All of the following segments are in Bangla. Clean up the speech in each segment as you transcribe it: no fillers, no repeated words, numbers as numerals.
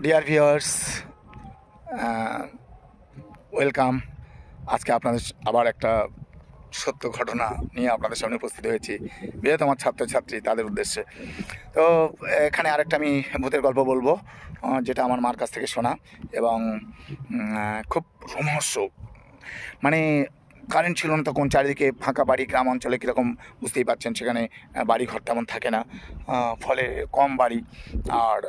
Dear viewers, welcome. আজকে আপনাদের আবার একটা সত্য ঘটনা নিয়ে আপনাদের সামনে উপস্থিত হয়েছি। যেহেতু আমার ছাত্রছাত্রী, তাদের উদ্দেশ্যে। তো এখানে আরেকটা আমি ভূতের গল্প বলবো, যেটা আমার মার কাছ থেকে শোনা এবং খুব রোমহর্ষ। মানে কারেন্ট ছিল না তখন, চারিদিকে ফাঁকা বাড়ি, গ্রাম অঞ্চলে কীরকম বুঝতেই পারছেন, সেখানে বাড়ি ঘর তেমন থাকে না, ফলে কম বাড়ি। আর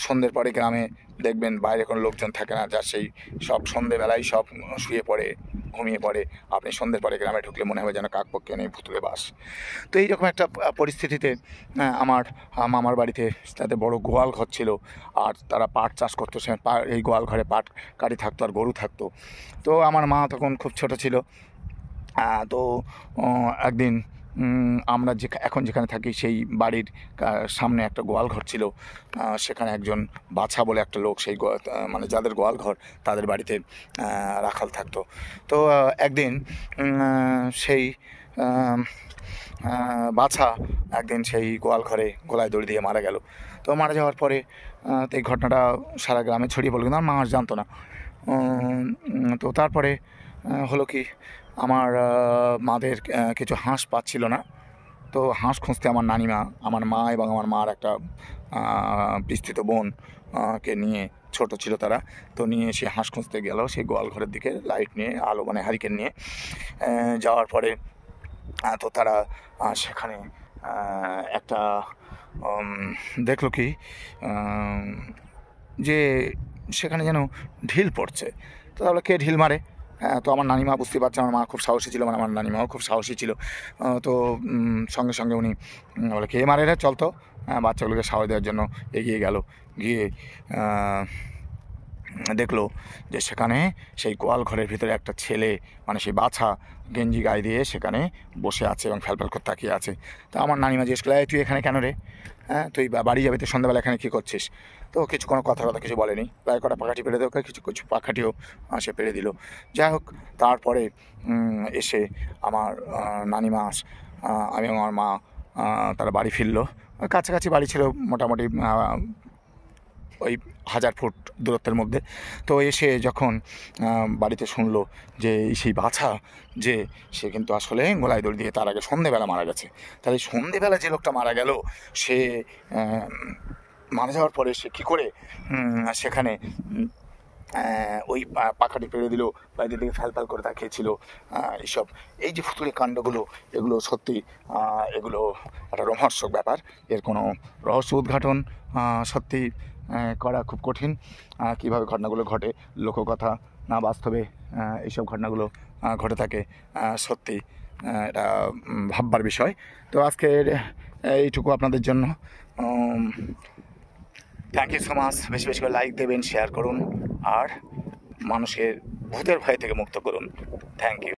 সন্ধ্যের পরে গ্রামে দেখবেন বাইরে কোনো লোকজন থাকে না, যা সেই সব সন্ধ্যেবেলায় সব শুয়ে পড়ে, ঘুমিয়ে পড়ে। আপনি সন্ধ্যের পরে গ্রামে ঢুকলে মনে হবে যেন কাকপক্ষে নেই, ভুতুড়ে বাস। তো এইরকম একটা পরিস্থিতিতে আমার মামার বাড়িতে তাদের বড় গোয়াল ঘর ছিল, আর তারা পাট চাষ করতো। সে এই গোয়াল ঘরে পাট কাটি থাকতো আর গরু থাকতো। তো আমার মা তখন খুব ছোট ছিল। তো একদিন আমরা এখন যেখানে থাকি সেই বাড়ির সামনে একটা গোয়াল ঘর ছিল। সেখানে একজন বাছা বলে একটা লোক, সেই মানে যাদের গোয়াল ঘর তাদের বাড়িতে রাখাল থাকতো। তো একদিন সেই বাছা একদিন সেই গোয়াল ঘরে গলায় দড়ি দিয়ে মারা গেল। তো মারা যাওয়ার পরে তো এই ঘটনাটা সারা গ্রামে ছড়িয়ে পড়ল, কিন্তু আমার মা জানতো না। তো তারপরে হলো কি, আমার মাদের কিছু হাঁস পাচ্ছিল না। তো হাঁস খুঁজতে আমার নানিমা, আমার মা এবং আমার মার একটা বিস্তৃত বোন কে নিয়ে, ছোট ছিল তারা, তো নিয়ে সে হাঁস খুঁজতে গেল সেই গোয়াল ঘরের দিকে, লাইট নিয়ে, আলো মানে হারিকেন নিয়ে। যাওয়ার পরে তো তারা সেখানে একটা দেখলো কি, যে সেখানে যেন ঢিল পড়ছে। তো তাহলে কে ঢিল মারে? তো আমার নানিমা বুঝতে পারছে, আমার মা খুব সাহসী ছিল, মানে আমার নানিমাও খুব সাহসী ছিল। তো সঙ্গে সঙ্গে উনি বলে, কে মারে রে, চল তো। বাচ্চাগুলোকে সাহস দেওয়ার জন্য এগিয়ে গেল, গিয়ে দেখলো যে সেখানে সেই গোয়াল ঘরের ভিতরে একটা ছেলে, মানে সেই বাছা, গেঞ্জি গায়ে দিয়ে সেখানে বসে আছে এবং ফ্যালফ্যাল করে তাকিয়ে আছে। তো আমার নানিমা জিজ্ঞেস করলো, তুই এখানে কেন রে? তুই বাড়ি যাবি, তুই সন্ধ্যাবেলা এখানে কী করছিস? তো কোনো কথা কিছু বলেনি, প্রায় কটা পাখাটি পেরে দেওয়া, কিছু পাখাটিও সে পেরে দিল। যাই হোক, তারপরে এসে আমার নানিমা, আমি এবং আমার মা, তারা বাড়ি ফিরলো। কাছাকাছি বাড়ি ছিল, মোটামুটি ওই 1000 ফুট দূরত্বের মধ্যে। তো এসে যখন বাড়িতে শুনলো যে সেই বাছা, যে সে কিন্তু আসলে গলায় দড়ি দিয়ে তার আগে সন্ধেবেলা মারা গেছে। তাহলে সন্ধেবেলা যে লোকটা মারা গেল, সে মারা যাওয়ার পরে সে কী করে সেখানে ওই পাখাটি পেরে দিল, বাইরে দিকে ফ্যালফ্যাল করে তাকিয়েছিল। এইসব, এই যে ফুতুড়ে কাণ্ডগুলো, এগুলো সত্যি, এগুলো একটা রোমহর্ষক ব্যাপার। এর কোনো রহস্য উদ্ঘাটন সত্যি করা খুব কঠিন। কীভাবে ঘটনাগুলো ঘটে, লোককথা না বাস্তবে এইসব ঘটনাগুলো ঘটে থাকে, সত্যি এটা ভাববার বিষয়। তো আজকের এইটুকু আপনাদের জন্য। Thank you so much. বেশি বেশি করে লাইক দেবেন, শেয়ার করুন, আর মানুষের ভূতের ভয় থেকে মুক্ত করুন। Thank you.